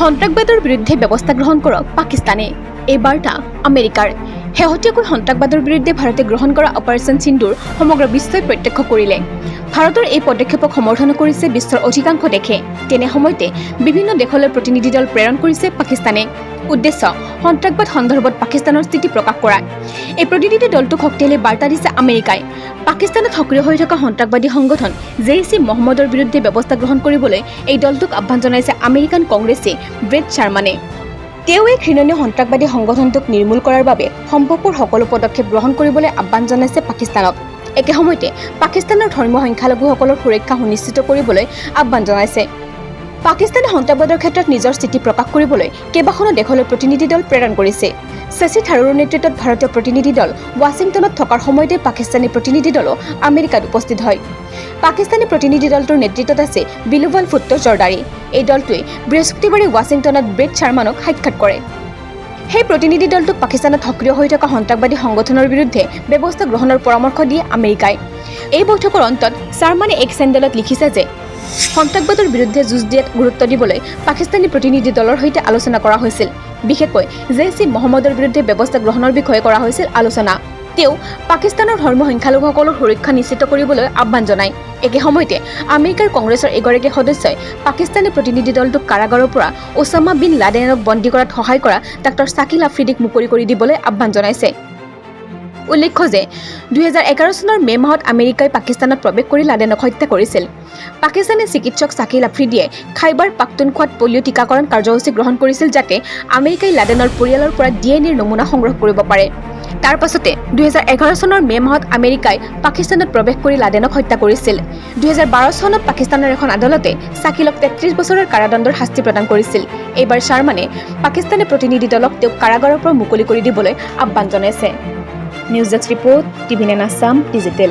সন্ত্ৰাসবাদৰ বিৰুদ্ধে ব্যৱস্থা গ্ৰহণ কৰক পাকিস্তানে। এই বাৰ্তা আমেৰিকাৰ। শেহতীয়াকৈ সন্ত্ৰাসবাদৰ বিৰুদ্ধে ভাৰতে গ্ৰহণ কৰা অপাৰেশ্যন সিন্দুৰ সমগ্ৰ বিশ্বই প্ৰত্যক্ষ কৰিলে। ভাৰতৰ এই পদক্ষেপক সমৰ্থন কৰিছে বিশ্বৰ অধিকাংশ দেশে। তেনে সময়তে বিভিন্ন দেশলৈ প্ৰতিনিধি দল প্ৰেৰণ কৰিছে পাকিস্তানে। উদ্দেশ্য সন্ত্ৰাসবাদ সন্দৰ্ভত পাকিস্তানৰ স্থিতি প্ৰকাশ কৰা। এই প্ৰতিনিধি দলটোক শক্তিশালী বাৰ্তা দিছে আমেৰিকাই। পাকিস্তানত সক্ৰিয় হৈ থকা সন্ত্ৰাসবাদী সংগঠন জেইচ-ই-মহম্মদৰ বিৰুদ্ধে ব্যৱস্থা গ্ৰহণ কৰিবলৈ এই দলটোক আহ্বান জনাইছে আমেৰিকান কংগ্ৰেছী ব্ৰেট শাৰমানে। তেওঁ এই ঘৃণনীয় সন্ত্ৰাসবাদী সংগঠনটোক নিৰ্মূল কৰাৰ বাবে সম্ভৱপৰ সকলো পদক্ষেপ গ্ৰহণ কৰিবলৈ আহ্বান জনাইছে পাকিস্তানক। একে সময়তে পাকিস্তানৰ ধৰ্মীয় সংখ্যালঘুসকলৰ সুৰক্ষা সুনিশ্চিত কৰিবলৈ আহ্বান জনাইছে। পাকিস্তানে সন্ত্ৰাসবাদৰ ক্ষেত্ৰত নিজৰ স্থিতি প্ৰকাশ কৰিবলৈ কেইবাখনো দেশলৈ প্ৰতিনিধি দল প্ৰেৰণ কৰিছে। শশী থাৰুৰৰ নেতৃত্বত ভাৰতীয় প্ৰতিনিধি দল ৱাশ্বিংটনত থকাৰ সময়তে পাকিস্তানী প্ৰতিনিধি দলো আমেৰিকাত উপস্থিত হয়। পাকিস্তানী প্ৰতিনিধি দলটোৰ নেতৃত্বত আছে বিলৱাল ভুট্টো জৰ্দাৰী। এই দলটোৱে বৃহস্পতিবাৰে ৱাশ্বিংটনত ব্ৰেট শাৰমানক সাক্ষাৎ কৰে। সেই প্ৰতিনিধি দলটোক পাকিস্তানত সক্ৰিয় হৈ থকা সন্ত্ৰাসবাদী সংগঠনৰ বিৰুদ্ধে ব্যৱস্থা গ্ৰহণৰ পৰামৰ্শ দিয়ে আমেৰিকাই। এই বৈঠকৰ অন্তত শাৰমানে এক চেনেলত লিখিছে যে সন্ত্ৰাসবাদৰ বিৰুদ্ধে যুঁজ দিয়াত গুৰুত্ব দিবলৈ পাকিস্তানী প্ৰতিনিধি দলৰ সৈতে আলোচনা কৰা হৈছিল। বিশেষকৈ জেইচ-ই-মহম্মদৰ বিৰুদ্ধে ব্যৱস্থা গ্ৰহণৰ বিষয়ে কৰা হৈছিল আলোচনা। তেওঁ পাকিস্তানৰ ধৰ্মীয় সংখ্যালঘুসকলৰ সুৰক্ষা নিশ্চিত কৰিবলৈ আহ্বান জনায়। একে সময়তে আমেৰিকাৰ কংগ্ৰেছৰ এগৰাকী সদস্যই পাকিস্তানী প্ৰতিনিধি দলটোক কাৰাগাৰৰ পৰা ওছামা বিন লাডেনক বন্দী কৰাত সহায় কৰা ডাক্তৰ শাকিল আফ্ৰিদিক মুকলি কৰি দিবলৈ আহ্বান জনাইছে। উল্লেখ্য যে 2011 চনৰ মে' মাহত আমেৰিকাই পাকিস্তানত প্ৰৱেশ কৰি লাডেনক হত্যা কৰিছিল। পাকিস্তানী চিকিৎসক শাকিল আফ্ৰিদিয়ে খাইবাৰ পাখতুনখোৱাত পলিঅ' টীকাকৰণ কাৰ্যসূচী গ্ৰহণ কৰিছিল যাতে আমেৰিকাই লাডেনৰ পৰিয়ালৰ পৰা DNA নমুনা সংগ্ৰহ কৰিব পাৰে। তাৰ পাছতে 2011 চনৰ মে' মাহত আমেৰিকাই পাকিস্তানত প্ৰৱেশ কৰি লাডেনক হত্যা কৰিছিল। 2012 চনত পাকিস্তানৰ এখন আদালতে শাকিলক 33 বছৰৰ কাৰাদণ্ডৰ শাস্তি প্ৰদান কৰিছিল। এইবাৰ শাৰমানে পাকিস্তানী প্ৰতিনিধি দলক তেওঁক কাৰাগাৰৰ পৰা মুকলি কৰি দিবলৈ আহ্বান জনাইছে। News desk report, TV9 Assam digital.